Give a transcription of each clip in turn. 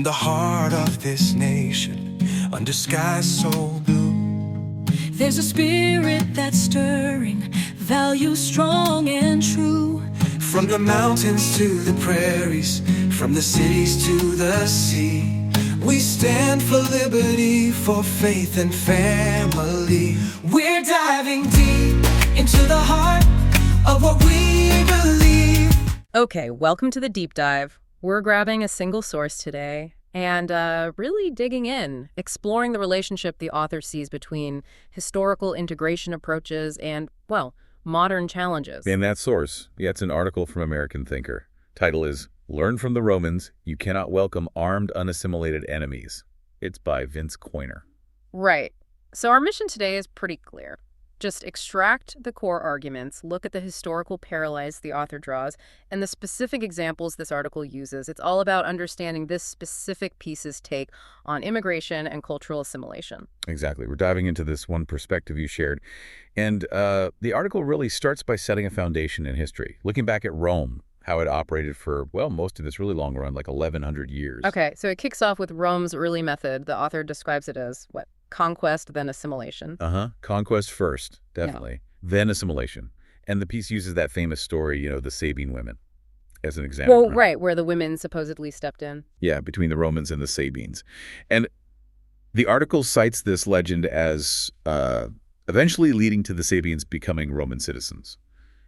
the heart of this nation, under skies so blue, there's a spirit that's stirring, values strong and true. from the mountains to the prairies, from the cities to the sea, we stand for liberty, for faith and family. We're diving deep into the heart of what we believe. Okay, welcome to the deep dive. We're grabbing a single source today and really digging in, exploring the relationship the author sees between historical integration approaches and, well, modern challenges. And that source, it's an article from American Thinker. Title is Learn from the Romans, You Cannot Welcome Armed Unassimilated Enemies. It's by Vince Coyner. Right. So our mission today is pretty clear. Just extract the core arguments, look at the historical parallels the author draws, and the specific examples this article uses. It's all about understanding this specific piece's take on immigration and cultural assimilation. Exactly. We're diving into this one perspective you shared. And the article really starts by setting a foundation in history, looking back at Rome, how it operated for, well, most of its really long run, like 1,100 years. Okay, so it kicks off with Rome's early method. The author describes it as, what, conquest, then assimilation. Conquest first, definitely. Then assimilation. And the piece uses that famous story, the Sabine women, as an example. Well, right, where the women supposedly stepped in. Yeah, between the Romans and the Sabines. And the article cites this legend as eventually leading to the Sabines becoming Roman citizens,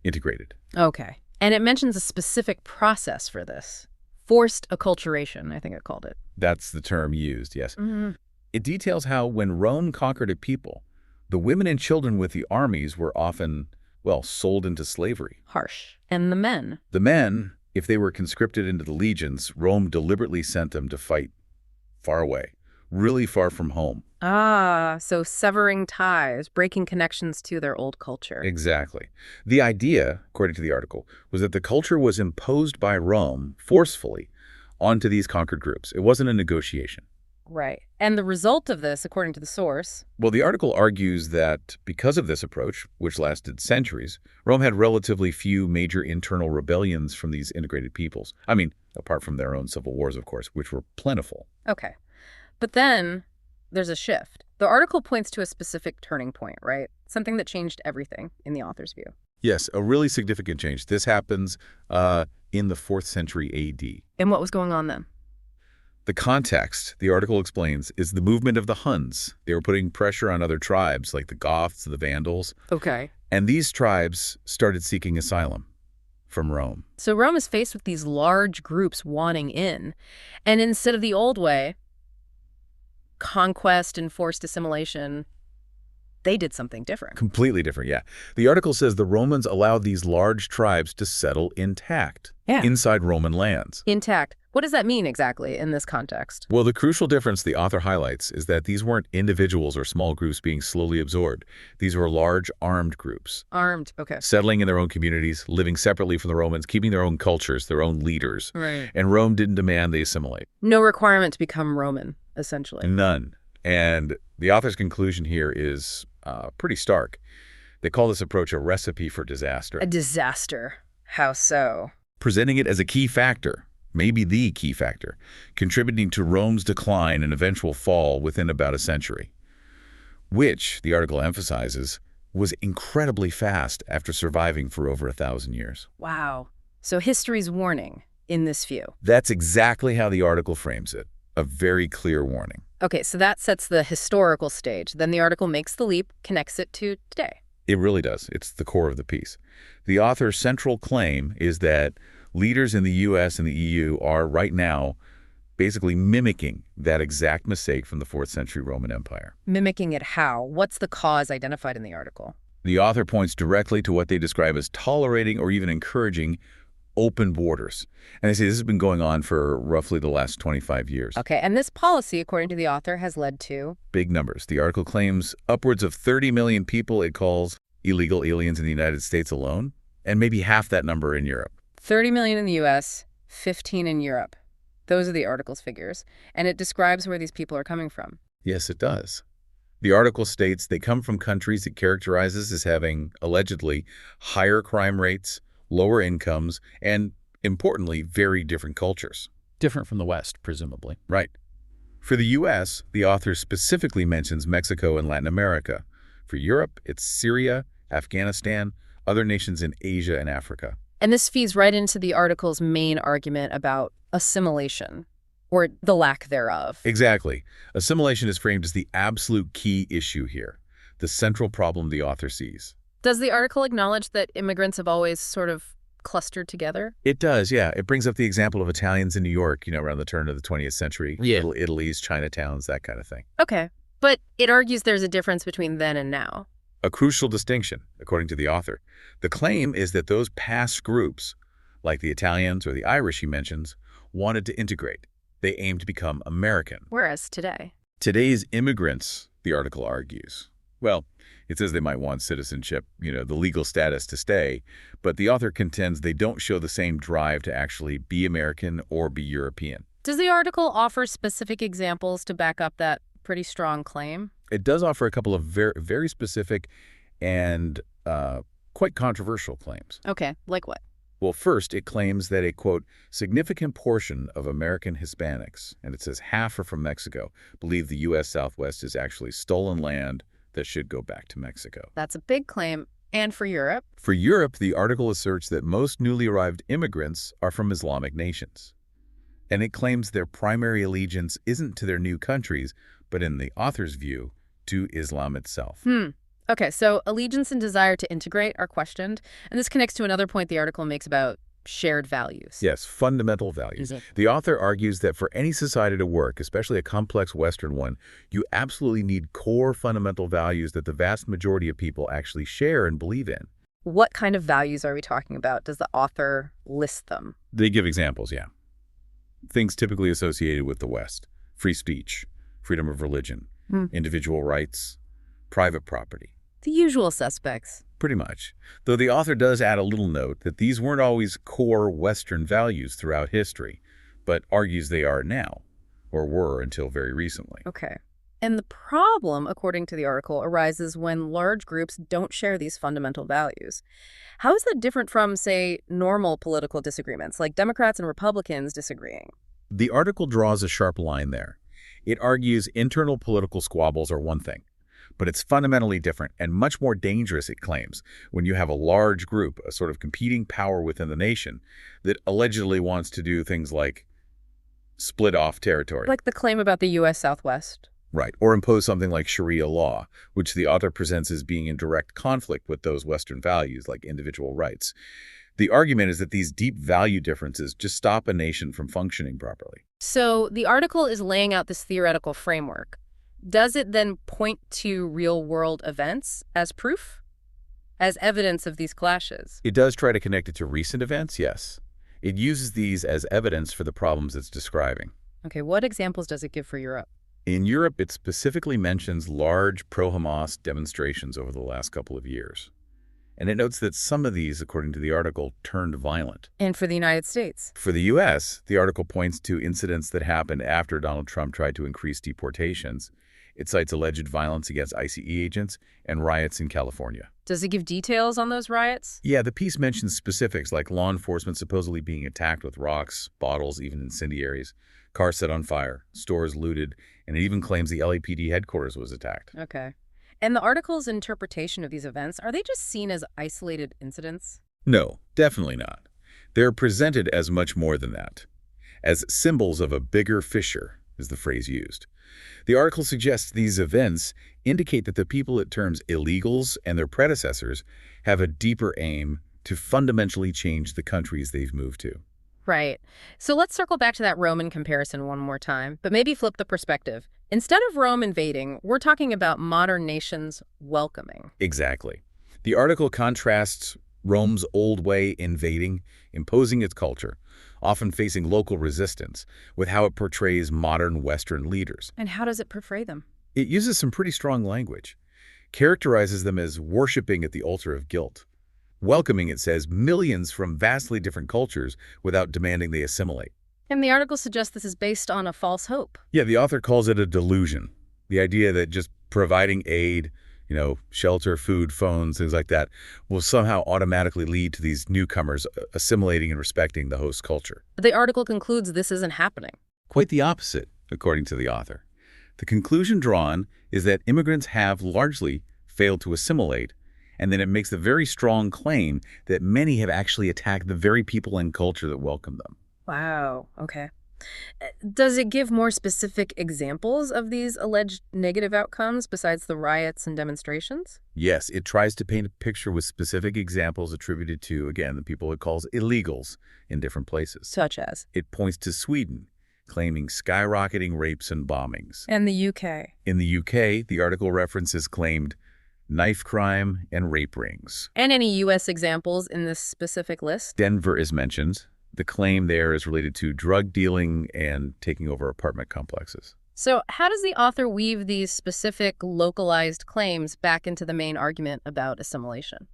integrated. Okay. And it mentions a specific process for this. Forced acculturation, I think it called it. That's the term used, yes. Mm-hmm. It details how when Rome conquered a people, the women and children with the armies were often, well, sold into slavery. Harsh. And the men? The men, if they were conscripted into the legions, Rome deliberately sent them to fight far away, really far from home. Ah, so severing ties, breaking connections to their old culture. Exactly. The idea, according to the article, was that the culture was imposed by Rome forcefully onto these conquered groups. It wasn't a negotiation. Right. And the result of this, according to the source... Well, the article argues that because of this approach, which lasted centuries, Rome had relatively few major internal rebellions from these integrated peoples. I mean, apart from their own civil wars, of course, which were plentiful. Okay. But then there's a shift. The article points to a specific turning point, right? Something that changed everything in the author's view. Yes, a really significant change. This happens in the 4th century A.D. And what was going on then? The context, the article explains, is the movement of the Huns. They were putting pressure on other tribes like the Goths, the Vandals. Okay. And these tribes started seeking asylum from Rome. So Rome is faced with these large groups wanting in. And instead of the old way, conquest and forced assimilation, they did something different. Completely different, yeah. The article says the Romans allowed these large tribes to settle intact inside Roman lands. Intact. What does that mean exactly in this context? Well, the crucial difference the author highlights is that these weren't individuals or small groups being slowly absorbed. These were large armed groups. Armed, okay. Settling in their own communities, living separately from the Romans, keeping their own cultures, their own leaders. Right. And Rome didn't demand they assimilate. No requirement to become Roman, essentially. None. And the author's conclusion here is pretty stark. They call this approach a recipe for disaster. A disaster. How so? Presenting it as a key factor, maybe the key factor, contributing to Rome's decline and eventual fall within about a century, which, the article emphasizes, was incredibly fast after surviving for over 1,000 years. Wow. So history's warning in this view. That's exactly how the article frames it, a very clear warning. Okay, so that sets the historical stage. Then the article makes the leap, connects it to today. It really does. It's the core of the piece. The author's central claim is that leaders in the U.S. and the EU are right now basically mimicking that exact mistake from the 4th century Roman Empire. Mimicking it how? What's the cause identified in the article? The author points directly to what they describe as tolerating or even encouraging open borders. And they say this has been going on for roughly the last 25 years. Okay, and this policy, according to the author, has led to... Big numbers. The article claims upwards of 30 million people it calls illegal aliens in the United States alone, and maybe half that number in Europe. 30 million in the U.S., 15 in Europe. Those are the article's figures. And it describes where these people are coming from. Yes, it does. The article states they come from countries it characterizes as having, allegedly, higher crime rates, lower incomes, and, importantly, very different cultures. different from the West, presumably. Right. For the U.S., the author specifically mentions Mexico and Latin America. For Europe, it's Syria, Afghanistan, other nations in Asia and Africa. And this feeds right into the article's main argument about assimilation, or the lack thereof. Exactly. Assimilation is framed as the absolute key issue here, the central problem the author sees. Does the article acknowledge that immigrants have always sort of clustered together? It does, yeah. It brings up the example of Italians in New York, around the turn of the 20th century. Yeah. Little Italy's, Chinatowns, that kind of thing. Okay, but it argues there's a difference between then and now. A crucial distinction, according to the author. The claim is that those past groups, like the Italians or the Irish he mentions, wanted to integrate. They aimed to become American. Whereas today? Today's immigrants, the article argues. Well, it says they might want citizenship, the legal status to stay, but the author contends they don't show the same drive to actually be American or be European. Does the article offer specific examples to back up that pretty strong claim? It does offer a couple of very, very specific and quite controversial claims. Okay, like what? Well, first, it claims that a, quote, significant portion of American Hispanics, and it says half are from Mexico, believe the U.S. Southwest is actually stolen land that should go back to Mexico. That's a big claim. And for Europe? For Europe, the article asserts that most newly arrived immigrants are from Islamic nations. And it claims their primary allegiance isn't to their new countries, but in the author's view, to Islam itself. Okay, so allegiance and desire to integrate are questioned, and this connects to another point the article makes about shared values. Yes, fundamental values. The author argues that for any society to work, especially a complex Western one, you absolutely need core fundamental values that the vast majority of people actually share and believe in. What kind of values are we talking about? Does the author list them? They give examples, yeah. Things typically associated with the West: free speech, freedom of religion, individual rights, private property. The usual suspects. Pretty much. Though the author does add a little note that these weren't always core Western values throughout history, but argues they are now, or were until very recently. Okay. And the problem, according to the article, arises when large groups don't share these fundamental values. How is that different from, say, normal political disagreements, like Democrats and Republicans disagreeing? The article draws a sharp line there. It argues internal political squabbles are one thing, but it's fundamentally different and much more dangerous, it claims, when you have a large group, a sort of competing power within the nation, that allegedly wants to do things like split off territory. Like the claim about the U.S. Southwest. Right, or impose something like Sharia law, which the author presents as being in direct conflict with those Western values like individual rights. The argument is that these deep value differences just stop a nation from functioning properly. So the article is laying out this theoretical framework. Does it then point to real-world events as proof? As evidence of these clashes? It does try to connect it to recent events, yes. It uses these as evidence for the problems it's describing. Okay, what examples does it give for Europe? In Europe, it specifically mentions large pro-Hamas demonstrations over the last couple of years. And it notes that some of these, according to the article, turned violent. And for the United States? For the U.S., the article points to incidents that happened after Donald Trump tried to increase deportations. It cites alleged violence against ICE agents and riots in California. Does it give details on those riots? Yeah, the piece mentions specifics like law enforcement supposedly being attacked with rocks, bottles, even incendiaries, cars set on fire, stores looted, and it even claims the LAPD headquarters was attacked. Okay. And the article's interpretation of these events, are they just seen as isolated incidents? No, definitely not. They're presented as much more than that. As symbols of a bigger fissure, is the phrase used. The article suggests these events indicate that the people it terms illegals and their predecessors have a deeper aim to fundamentally change the countries they've moved to. Right. So let's circle back to that Roman comparison one more time, but maybe flip the perspective. Instead of Rome invading, we're talking about modern nations welcoming. Exactly. The article contrasts Rome's old way invading, imposing its culture, often facing local resistance, with how it portrays modern Western leaders. And how does it portray them? It uses some pretty strong language, characterizes them as worshiping at the altar of guilt. Welcoming, it says, millions from vastly different cultures without demanding they assimilate. And the article suggests this is based on a false hope. Yeah, the author calls it a delusion. The idea that just providing aid, shelter, food, phones, things like that, will somehow automatically lead to these newcomers assimilating and respecting the host culture. The article concludes this isn't happening. Quite the opposite, according to the author. The conclusion drawn is that immigrants have largely failed to assimilate, and then it makes the very strong claim that many have actually attacked the very people and culture that welcome them. Wow, okay. Does it give more specific examples of these alleged negative outcomes besides the riots and demonstrations? Yes, it tries to paint a picture with specific examples attributed to, again, the people it calls illegals in different places. Such as? It points to Sweden, claiming skyrocketing rapes and bombings. And the UK. In the UK, the article references claimed knife crime and rape rings. And any U.S. examples in this specific list? Denver is mentioned. The claim there is related to drug dealing and taking over apartment complexes. So how does the author weave these specific localized claims back into the main argument about assimilation?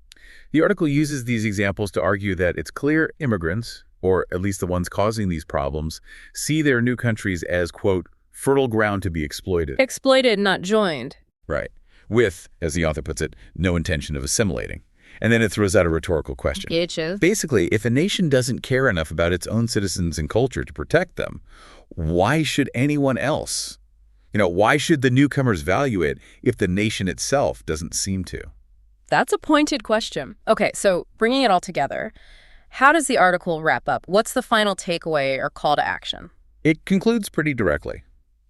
The article uses these examples to argue that it's clear immigrants, or at least the ones causing these problems, see their new countries as, quote, fertile ground to be exploited. Exploited, not joined. Right. With, as the author puts it, no intention of assimilating. And then it throws out a rhetorical question. Bitches. Basically, if a nation doesn't care enough about its own citizens and culture to protect them, why should anyone else? Why should the newcomers value it if the nation itself doesn't seem to? That's a pointed question. Okay, so bringing it all together, how does the article wrap up? What's the final takeaway or call to action? It concludes pretty directly.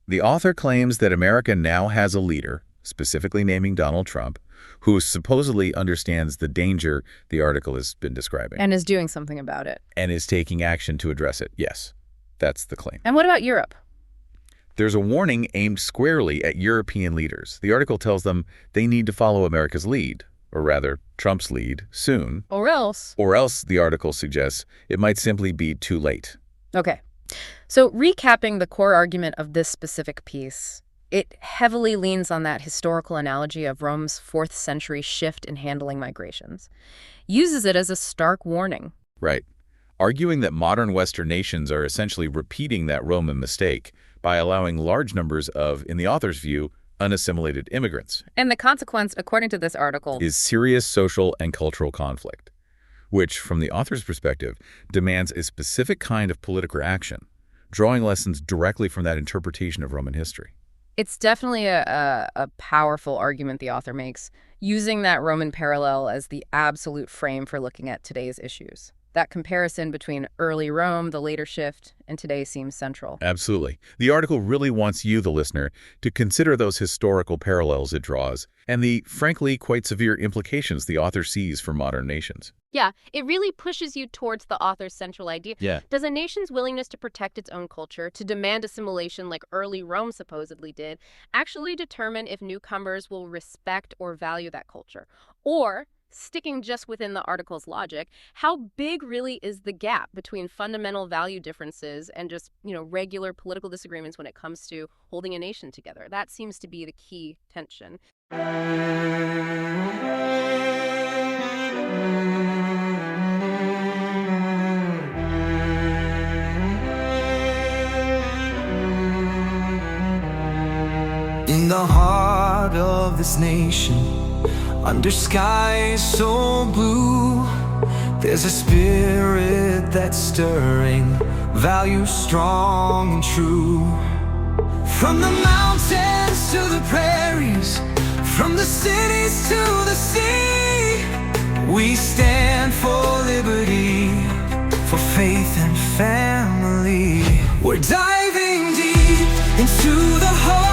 The author claims that America now has a leader, specifically naming Donald Trump, who supposedly understands the danger the article has been describing. And is doing something about it. And is taking action to address it. Yes, that's the claim. And what about Europe? There's a warning aimed squarely at European leaders. The article tells them they need to follow America's lead, or rather, Trump's lead, soon. Or else. Or else, the article suggests, it might simply be too late. Okay. So recapping the core argument of this specific piece, it heavily leans on that historical analogy of Rome's 4th century shift in handling migrations, uses it as a stark warning. Right. Arguing that modern Western nations are essentially repeating that Roman mistake by allowing large numbers of, in the author's view, unassimilated immigrants. And the consequence, according to this article, is serious social and cultural conflict, which, from the author's perspective, demands a specific kind of political action, drawing lessons directly from that interpretation of Roman history. It's definitely a powerful argument the author makes, using that Roman parallel as the absolute frame for looking at today's issues. That comparison between early Rome, the later shift, and today seems central. Absolutely. The article really wants you, the listener, to consider those historical parallels it draws and the, frankly, quite severe implications the author sees for modern nations. Yeah, it really pushes you towards the author's central idea. Yeah. Does a nation's willingness to protect its own culture, to demand assimilation like early Rome supposedly did, actually determine if newcomers will respect or value that culture? Or, sticking just within the article's logic, how big really is the gap between fundamental value differences and just, regular political disagreements when it comes to holding a nation together? That seems to be the key tension. In the heart of this nation, under skies so blue, there's a spirit that's stirring, values strong and true. From the mountains to the prairies, from the cities to the sea, we stand for liberty, for faith and family. We're diving deep into the heart